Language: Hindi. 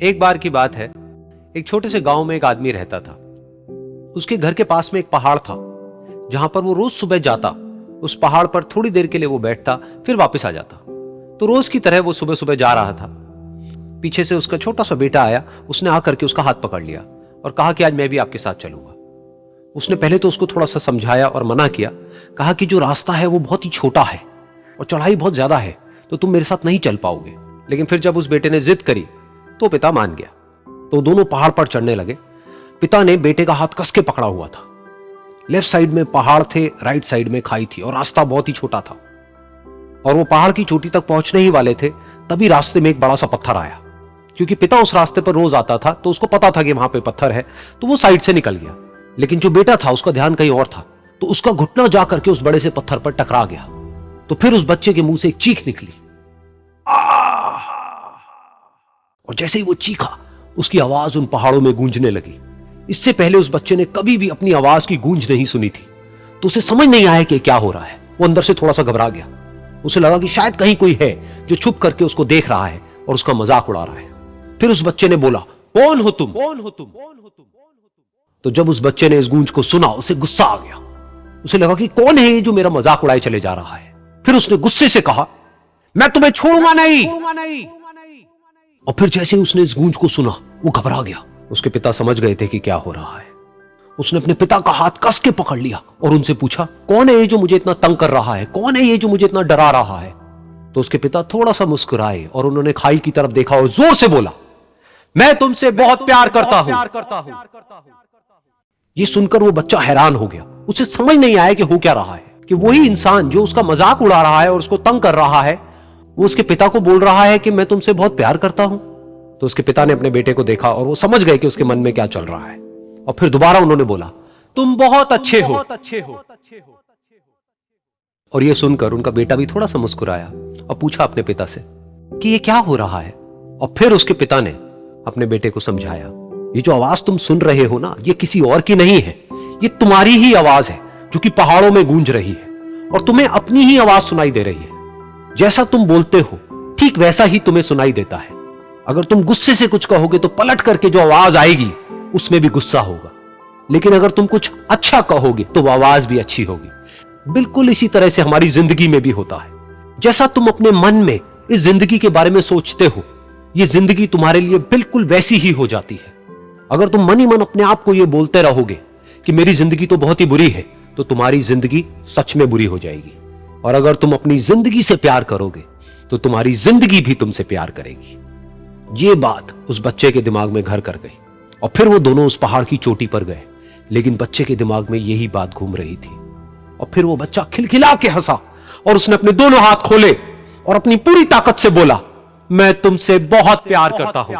एक बार की बात है, एक छोटे से गांव में एक आदमी रहता था। उसके घर के पास में एक पहाड़ था, जहां पर वो रोज सुबह जाता। उस पहाड़ पर थोड़ी देर के लिए वो बैठता, फिर वापस आ जाता। तो रोज की तरह वो सुबह सुबह जा रहा था। पीछे से उसका छोटा सा बेटा आया। उसने आकर के उसका हाथ पकड़ लिया और कहा कि आज मैं भी आपके साथ चलूंगा। उसने पहले तो उसको थोड़ा सा समझाया और मना किया। कहा कि जो रास्ता है वो बहुत ही छोटा है और चढ़ाई बहुत ज्यादा है, तो तुम मेरे साथ नहीं चल पाओगे। लेकिन फिर जब उस बेटे ने जिद करी तो पिता मान गया। तो दोनों पहाड़ पर चढ़ने लगे। पिता ने बेटे का हाथ कस के पकड़ा हुआ था। लेफ्ट साइड में पहाड़ थे, राइट साइड में खाई थी और रास्ता बहुत ही छोटा था। और वो पहाड़ की चोटी तक पहुंचने ही वाले थे, तभी रास्ते में एक बड़ा सा पत्थर आया। क्योंकि पिता उस रास्ते पर रोज आता था, तो उसको पता था कि वहां पे पत्थर है, तो वो साइड से निकल गया। लेकिन जो बेटा था उसका ध्यान कहीं और था, तो उसका घुटना जाकर के उस बड़े से पत्थर पर टकरा गया। तो फिर उस बच्चे के मुंह से एक चीख निकली। और जैसे ही वो चीखा, उसकी आवाज उन पहाड़ों में गूंजने लगी। इससे पहले उस बच्चे ने कभी भी अपनी आवाज की गूंज नहीं सुनी थी, तो उसे समझ नहीं आया कि क्या हो रहा है। वो अंदर से थोड़ा सा घबरा गया। उसे लगा कि शायद कहीं कोई है जो छुप करके उसको देख रहा है और उसका मजाक उड़ा रहा है। फिर उस बच्चे ने बोला, कौन हो तुम? कौन हो तुम? तो जब उस बच्चे ने इस गूंज को सुना, उसे गुस्सा आ गया। उसे लगा कि कौन है ये जो मेरा मजाक उड़ाए चले जा रहा है। फिर उसने गुस्से से कहा, मैं तुम्हें छोड़ूंगा नहीं। और फिर जैसे ही उसने इस गूंज को सुना, वो घबरा गया। उसके पिता समझ गए थे कि क्या हो रहा है। उसने अपने पिता का हाथ कस के पकड़ लिया और उनसे पूछा, कौन है ये जो मुझे इतना तंग कर रहा है? कौन है ये जो मुझे इतना डरा रहा है? तो उसके पिता थोड़ा सा मुस्कुराए और उन्होंने खाई की तरफ देखा और जोर से बोला, मैं तुमसे बहुत प्यार करता हूं। ये सुनकर वो बच्चा हैरान हो गया। उसे समझ नहीं आया कि हो क्या रहा है, कि वही इंसान जो उसका मजाक उड़ा रहा है और उसको तंग कर रहा है, वो उसके पिता को बोल रहा है कि मैं तुमसे बहुत प्यार करता हूं। तो उसके पिता ने अपने बेटे को देखा और वो समझ गए कि उसके मन में क्या चल रहा है। और फिर दोबारा उन्होंने बोला, तुम बहुत अच्छे हो। और ये सुनकर उनका बेटा भी थोड़ा सा मुस्कुराया और पूछा अपने पिता से कि ये क्या हो रहा है। और फिर उसके पिता ने अपने बेटे को समझाया, ये जो आवाज तुम सुन रहे हो ना, ये किसी और की नहीं है, ये तुम्हारी ही आवाज है जो कि पहाड़ों में गूंज रही है और तुम्हें अपनी ही आवाज सुनाई दे रही है। जैसा तुम बोलते हो ठीक वैसा ही तुम्हें सुनाई देता है। अगर तुम गुस्से से कुछ कहोगे तो पलट करके जो आवाज आएगी उसमें भी गुस्सा होगा, लेकिन अगर तुम कुछ अच्छा कहोगे तो वो आवाज भी अच्छी होगी। बिल्कुल इसी तरह से हमारी जिंदगी में भी होता है। जैसा तुम अपने मन में इस जिंदगी के बारे में सोचते हो, ये जिंदगी तुम्हारे लिए बिल्कुल वैसी ही हो जाती है। अगर तुम मन ही मन अपने आप को ये बोलते रहोगे कि मेरी जिंदगी तो बहुत ही बुरी है, तो तुम्हारी जिंदगी सच में बुरी हो जाएगी। और अगर तुम अपनी जिंदगी से प्यार करोगे तो तुम्हारी जिंदगी भी तुमसे प्यार करेगी। ये बात उस बच्चे के दिमाग में घर कर गई और फिर वो दोनों उस पहाड़ की चोटी पर गए। लेकिन बच्चे के दिमाग में यही बात घूम रही थी। और फिर वो बच्चा खिलखिला के हंसा और उसने अपने दोनों हाथ खोले और अपनी पूरी ताकत से बोला, मैं तुमसे बहुत प्यार करता हूं।